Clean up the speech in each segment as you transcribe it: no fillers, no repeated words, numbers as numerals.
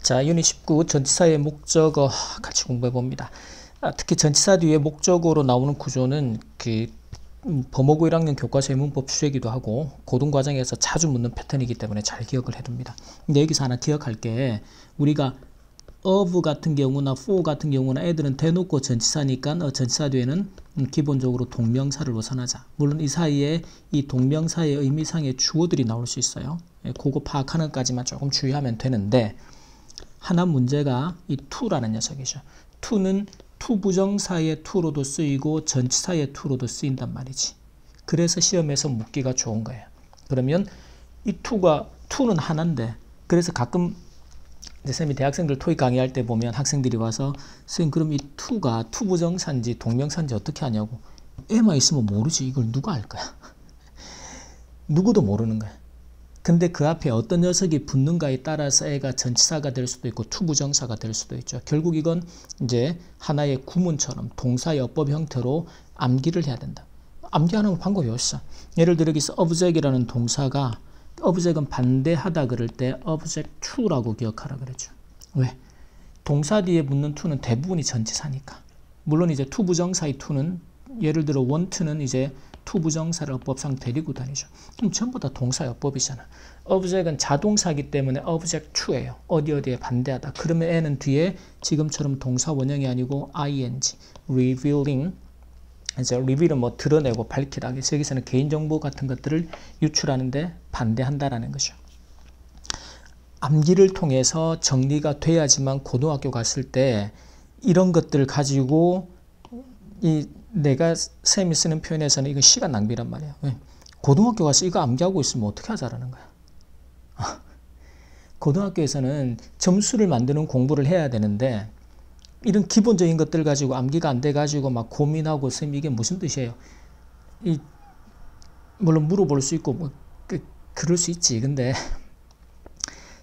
자, 유닛 19 전치사의 목적어 같이 공부해 봅니다. 특히 전치사 뒤에 목적어로 나오는 구조는 범어고 1학년 교과서의 문법 주제이기도 하고 고등과정에서 자주 묻는 패턴이기 때문에 잘 기억을 해둡니다. 근데 여기서 하나 기억할 게 우리가 of 같은 경우나 for 같은 경우나 애들은 대놓고 전치사니까 전치사 뒤에는 기본적으로 동명사를 우선하자. 물론 이 사이에 이 동명사의 의미상의 주어들이 나올 수 있어요. 그거 파악하는 것까지만 조금 주의하면 되는데 하나 문제가 이 to라는 녀석이죠. to는 to 부정사의 to로도 쓰이고 전치사의 to로도 쓰인단 말이지. 그래서 시험에서 묻기가 좋은 거예요. 그러면 이 to는 하나인데 그래서 가끔 쌤이 대학생들 토익 강의할 때 보면 학생들이 와서 선생님 그럼 이 to가 to 부정사인지 동명사인지 어떻게 하냐고. 애만 있으면 모르지. 이걸 누가 알 거야. 누구도 모르는 거야. 근데 그 앞에 어떤 녀석이 붙는가에 따라서 애가 전치사가 될 수도 있고 to 부정사가 될 수도 있죠. 결국 이건 이제 하나의 구문처럼 동사여법 형태로 암기를 해야 된다. 암기하는 방법이 없어. 예를 들어 여기서 object이라는 동사가 object은 반대하다 그럴 때 object to라고 기억하라 그랬죠. 왜? 동사 뒤에 붙는 to는 대부분이 전치사니까. 물론 이제 to 부정사의 to는 예를 들어 want는 이제 to 부정사를 어법상 데리고 다니죠. 그럼 전부 다 동사여법이잖아. object은 자동사이기 때문에 object to예요. 어디에 반대하다. 그러면 애는 뒤에 지금처럼 동사 원형이 아니고 ing, revealing, 이제 reveal은 뭐 드러내고 밝히다. 그래서 여기서는 개인정보 같은 것들을 유출하는데 반대한다라는 거죠. 암기를 통해서 정리가 돼야지만 고등학교 갔을 때 이런 것들을 가지고 내가 쌤이 쓰는 표현에서는 이건 시간 낭비란 말이야. 왜? 고등학교 가서 이거 암기하고 있으면 어떻게 하자라는 거야. 고등학교에서는 점수를 만드는 공부를 해야 되는데 이런 기본적인 것들 가지고 암기가 안 돼가지고 막 고민하고 쌤 이게 무슨 뜻이에요. 물론 물어볼 수 있고 뭐 그럴 수 있지. 근데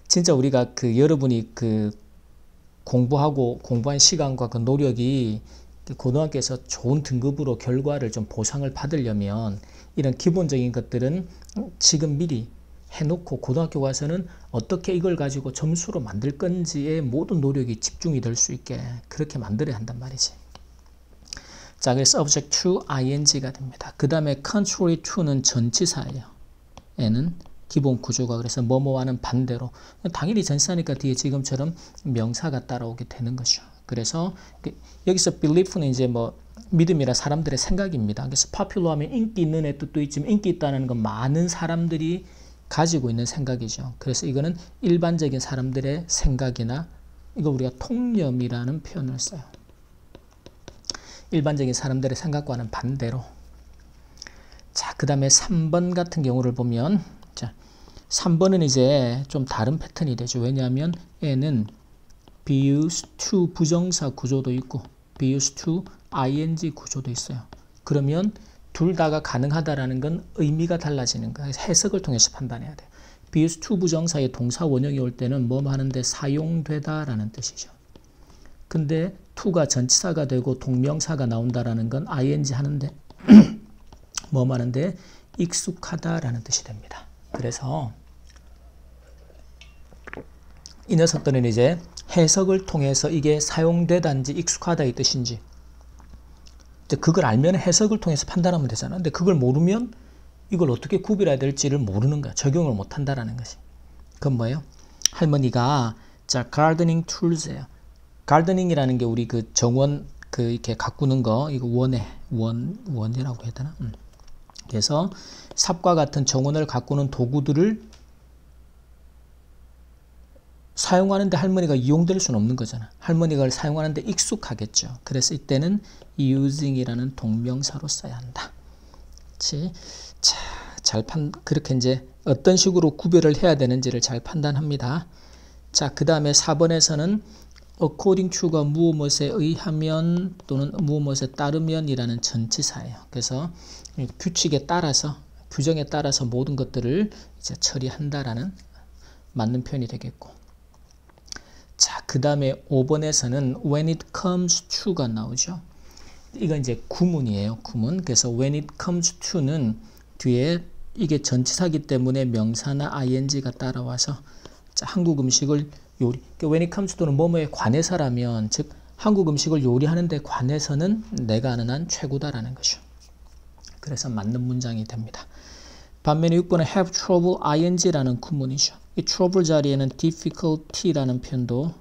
진짜 우리가 여러분이 공부한 시간과 그 노력이 고등학교에서 좋은 등급으로 결과를 좀 보상을 받으려면 이런 기본적인 것들은 지금 미리 해놓고 고등학교 가서는 어떻게 이걸 가지고 점수로 만들 건지에 모든 노력이 집중이 될 수 있게 그렇게 만들어야 한단 말이지. 자, 그래서 object to ing가 됩니다. 그 다음에 contrary to는 전치사예요. 얘는 기본 구조가 그래서 뭐뭐와는 반대로 당연히 전치사니까 뒤에 지금처럼 명사가 따라오게 되는 거죠. 그래서 여기서 belief는 이제 뭐 믿음이라 사람들의 생각입니다. 그래서 popular 하면 인기 있는 애 뜻도 있지만 인기 있다는 건 많은 사람들이 가지고 있는 생각이죠. 그래서 이거는 일반적인 사람들의 생각이나 이거 우리가 통념이라는 표현을 써요. 일반적인 사람들의 생각과는 반대로. 자, 그 다음에 3번 같은 경우를 보면 자, 3번은 이제 좀 다른 패턴이 되죠. 왜냐하면 얘는 be used to 부정사 구조도 있고 be used to ing 구조도 있어요. 그러면 둘 다가 가능하다라는 건 의미가 달라지는 거예요. 해석을 통해서 판단해야 돼요. be used to 부정사의 동사 원형이 올 때는 뭐 하는데 사용되다라는 뜻이죠. 근데 to가 전치사가 되고 동명사가 나온다라는 건 ing 하는데 뭐 하는데 익숙하다라는 뜻이 됩니다. 그래서 이 녀석들은 이제 해석을 통해서 이게 사용되다인지 익숙하다 이 뜻인지 그걸 알면 해석을 통해서 판단하면 되잖아. 근데 그걸 모르면 이걸 어떻게 구별해야 될지를 모르는 거야. 적용을 못 한다라는 것이. 그건 뭐예요? 할머니가 자 gardening tools예요. gardening이라는 게 우리 정원 이렇게 가꾸는 거 이거 원이라고 해야 되나? 그래서 삽과 같은 정원을 가꾸는 도구들을 사용하는데 할머니가 이용될 수는 없는 거잖아. 할머니가 그걸 사용하는데 익숙하겠죠. 그래서 이때는 using이라는 동명사로 써야 한다. 그렇지? 자, 그렇게 이제 어떤 식으로 구별을 해야 되는지를 잘 판단합니다. 자, 그 다음에 4번에서는 according to가 무엇에 의하면 또는 무엇에 따르면이라는 전치사예요. 그래서 규칙에 따라서 규정에 따라서 모든 것들을 이제 처리한다라는 맞는 표현이 되겠고. 자, 그 다음에 5번에서는 when it comes to가 나오죠. 이건 이제 구문이에요. 구문. 그래서 when it comes to는 뒤에 이게 전치사기 때문에 명사나 ing가 따라와서 자, 한국 음식을 요리. 그러니까 when it comes to는 뭐뭐에 관해서라면, 즉 한국 음식을 요리하는 데 관해서는 내가 아는 한 최고다라는 것이죠. 그래서 맞는 문장이 됩니다. 반면에 6번은 have trouble ing라는 구문이죠. 이 trouble 자리에는 difficulty라는 표현도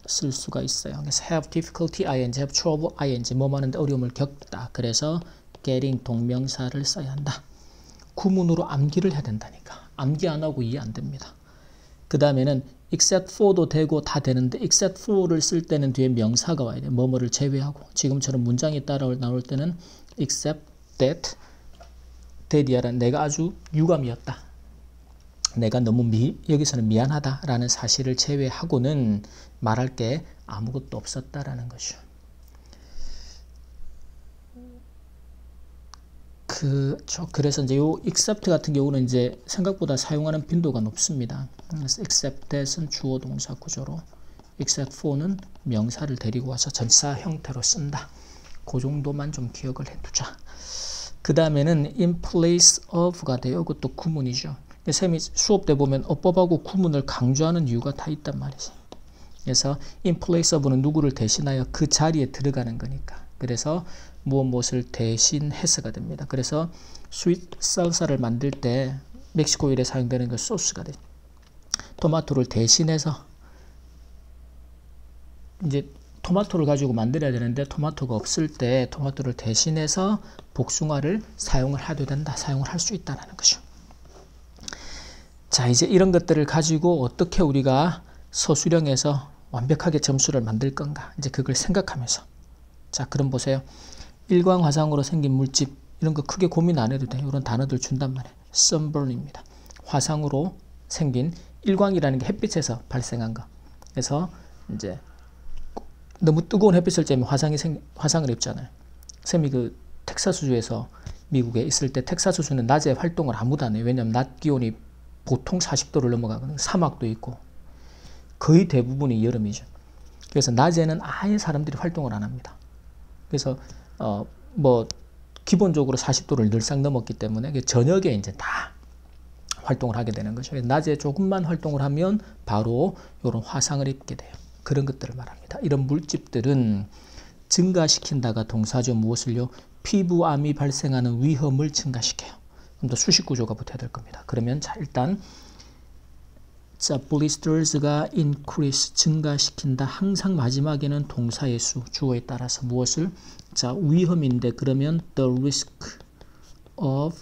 쓸 수가 있어요. 그래서 have difficulty ing, have trouble ing, 뭐 하는데 어려움을 겪다. 그래서 getting 동명사를 써야 한다. 구문으로 암기를 해야 된다니까. 암기 안 하고 이해 안 됩니다. 그 다음에는 except for도 되고 다 되는데 except for를 쓸 때는 뒤에 명사가 와야 돼. 뭐뭐를 제외하고. 지금처럼 문장이 따라 나올 때는 except that, that이야란 내가 아주 유감이었다. 내가 너무 여기서는 미안하다라는 사실을 제외하고는 말할 게 아무것도 없었다라는 것이죠. 그래서 이제 요 except 같은 경우는 이제 생각보다 사용하는 빈도가 높습니다. 그래서 except that은 주어 동사 구조로, except for는 명사를 데리고 와서 전치사 형태로 쓴다. 그 정도만 좀 기억을 해두자. 그 다음에는 in place of가 돼요. 이것도 구문이죠. 쌤이 수업 때 보면 어법하고 구문을 강조하는 이유가 다 있단 말이지. 그래서 in place of는 누구를 대신하여 그 자리에 들어가는 거니까. 그래서 무엇을 대신해서가 됩니다. 그래서 스윗 살사를 만들 때 멕시코 요리에 사용되는 그 소스가 돼요. 토마토를 대신해서 이제 토마토를 가지고 만들어야 되는데 토마토가 없을 때 토마토를 대신해서 복숭아를 사용을 해도 된다. 사용을 할 수 있다는 것이죠. 자, 이제 이런 것들을 가지고 어떻게 우리가 서술형에서 완벽하게 점수를 만들 건가. 이제 그걸 생각하면서. 자, 그럼 보세요. 일광화상으로 생긴 물집, 이런 거 크게 고민 안 해도 돼요. 이런 단어들 준단 말이에요. sunburn입니다. 화상으로 생긴, 일광이라는 게 햇빛에서 발생한 거. 그래서 이제 너무 뜨거운 햇빛을 쬐면 화상을 입잖아요. 쌤이 그 텍사스주에서 미국에 있을 때 텍사스주는 낮에 활동을 아무도 안 해요. 왜냐하면 낮 기온이 보통 40도를 넘어가거든요. 사막도 있고 거의 대부분이 여름이죠. 그래서 낮에는 아예 사람들이 활동을 안 합니다. 그래서 기본적으로 40도를 늘상 넘었기 때문에 저녁에 이제 다 활동을 하게 되는 거죠. 낮에 조금만 활동을 하면 바로 이런 화상을 입게 돼요. 그런 것들을 말합니다. 이런 물집들은 증가시킨다가 동사죠. 무엇을요? 피부암이 발생하는 위험을 증가시켜요. 좀 더 수식 구조가 붙어야 될 겁니다. 그러면 자, 일단 blisters가 increase, 증가시킨다. 항상 마지막에는 동사의 수, 주어에 따라서 무엇을? 자, 위험인데 그러면 the risk of,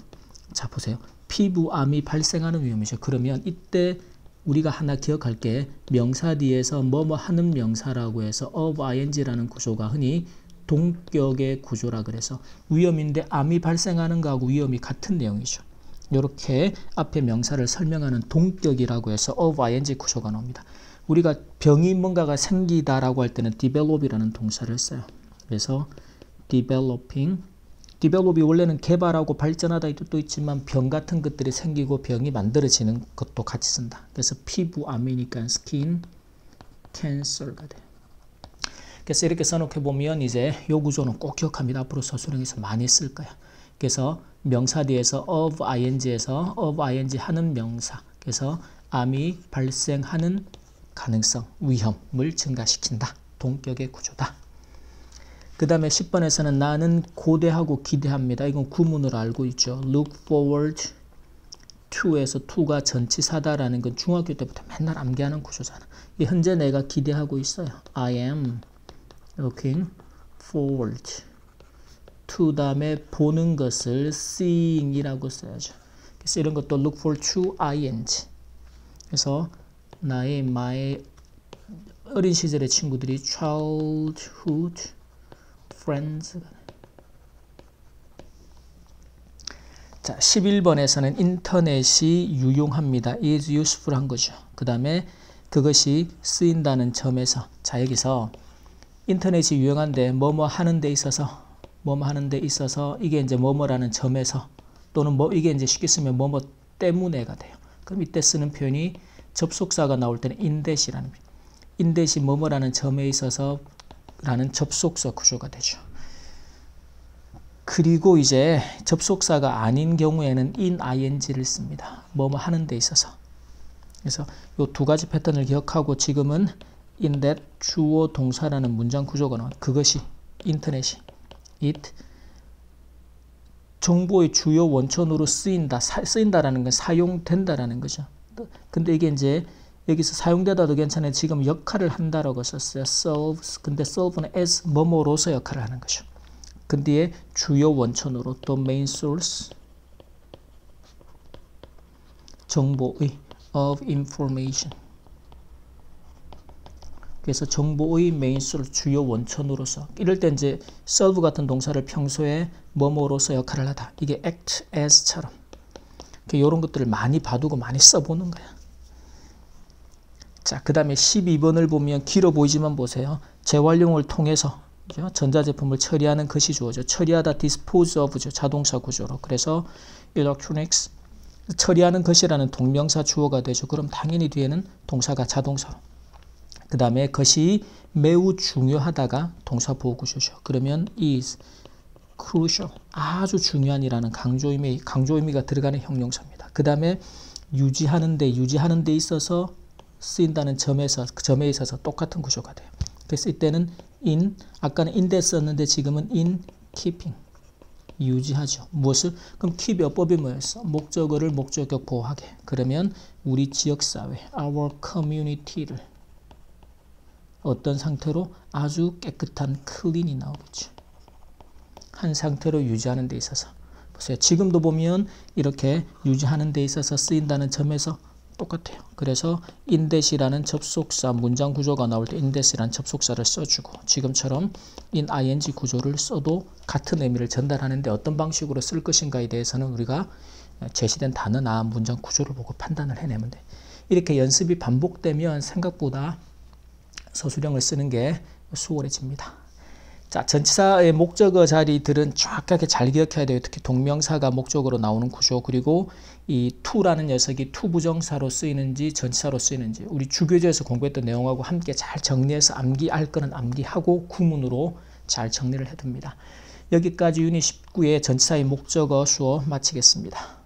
자 보세요. 피부암이 발생하는 위험이죠. 그러면 이때 우리가 하나 기억할 게 명사 뒤에서 뭐뭐 하는 명사라고 해서 of ing라는 구조가 흔히 동격의 구조라 그래서 위험인데 암이 발생하는 거하고 위험이 같은 내용이죠. 이렇게 앞에 명사를 설명하는 동격이라고 해서 of ing 구조가 나옵니다. 우리가 병이 뭔가가 생기다라고 할 때는 develop이라는 동사를 써요. 그래서 develop이 원래는 개발하고 발전하다 이 뜻도 있지만 병 같은 것들이 생기고 병이 만들어지는 것도 같이 쓴다. 그래서 피부암이니까 skin cancer가 돼요. 그래서 이렇게 써놓게 보면 이제 이 구조는 꼭 기억합니다. 앞으로 서술형에서 많이 쓸 거야. 그래서 명사 뒤에서 of ing에서 of ing 하는 명사. 그래서 암이 발생하는 가능성, 위험을 증가시킨다. 동격의 구조다. 그 다음에 10번에서는 나는 고대하고 기대합니다. 이건 구문으로 알고 있죠. look forward to에서 to가 전치사다라는 건 중학교 때부터 맨날 암기하는 구조잖아. 현재 내가 기대하고 있어요. I am looking forward to 다음에 보는 것을 seeing이라고 써야죠. 그래서 이런 것도 look forward to ing. 그래서 my 어린 시절의 친구들이 childhood friends. 자, 11번에서는 인터넷이 유용합니다. is useful 한 거죠. 그 다음에 그것이 쓰인다는 점에서, 자, 여기서 인터넷이 유용한데 뭐뭐 하는 데 있어서 이게 이제 뭐뭐라는 점에서 또는 이게 이제 쉽게 쓰면 뭐뭐 때문에가 돼요. 그럼 이때 쓰는 표현이 접속사가 나올 때는 in-이라는 표현. in-이 뭐뭐라는 점에 있어서 라는 접속사 구조가 되죠. 그리고 이제 접속사가 아닌 경우에는 in ing를 씁니다. 뭐뭐 하는 데 있어서. 그래서 이 두 가지 패턴을 기억하고 지금은 in that 주어 동사라는 문장 구조가 나온 그것이 인터넷이 it 정보의 주요 원천으로 쓰인다라는 건 사용된다라는 거죠. 근데 이게 이제 여기서 사용되다도 괜찮아요. 지금 역할을 한다라고 썼어요. serves. 근데 serve는 as 뭐뭐로서 역할을 하는 거죠. 근데 주요 원천으로 또 main source 정보의 of information. 그래서 정보의 메인 소스 주요 원천으로서 이럴 때 이제 serve 같은 동사를 평소에 뭐뭐로서 역할을 하다. 이게 act as처럼 이런 것들을 많이 봐두고 많이 써보는 거야. 자, 그 다음에 12번을 보면 길어 보이지만 보세요. 재활용을 통해서 그죠? 전자제품을 처리하는 것이 주어져. 처리하다 dispose of죠. 자동사 구조로. 그래서 electronics 처리하는 것이라는 동명사 주어가 되죠. 그럼 당연히 뒤에는 동사가 자동사로. 그 다음에 것이 매우 중요하다가 동사 보호 구조죠. 그러면 is crucial 아주 중요한이라는 강조 의미가 들어가는 형용사입니다. 그 다음에 유지하는 데 있어서 쓰인다는 점에 있어서 똑같은 구조가 돼요. 그래서 이때는 in 아까는 in데 썼는데 지금은 in keeping 유지하죠. 무엇을? 그럼 keep 어법이 뭐였어? 목적어를 목적격 보호하게. 그러면 우리 지역사회 our community를 어떤 상태로? 아주 깨끗한 clean이 나오겠죠. 한 상태로 유지하는 데 있어서 보세요. 지금도 보면 이렇게 유지하는 데 있어서 쓰인다는 점에서 똑같아요. 그래서 in-이라는 접속사 문장 구조가 나올 때 in-이라는 접속사를 써주고 지금처럼 in-ing 구조를 써도 같은 의미를 전달하는데 어떤 방식으로 쓸 것인가에 대해서는 우리가 제시된 단어나 문장 구조를 보고 판단을 해내면 돼. 이렇게 연습이 반복되면 생각보다 서술형을 쓰는 게 수월해집니다. 자, 전치사의 목적어 자리들은 정확하게 잘 기억해야 돼요. 특히 동명사가 목적어로 나오는 구조 그리고 이 to라는 녀석이 to 부정사로 쓰이는지 전치사로 쓰이는지 우리 주교재에서 공부했던 내용하고 함께 잘 정리해서 암기할 거는 암기하고 구문으로 잘 정리를 해둡니다. 여기까지 유닛 19의 전치사의 목적어 수업 마치겠습니다.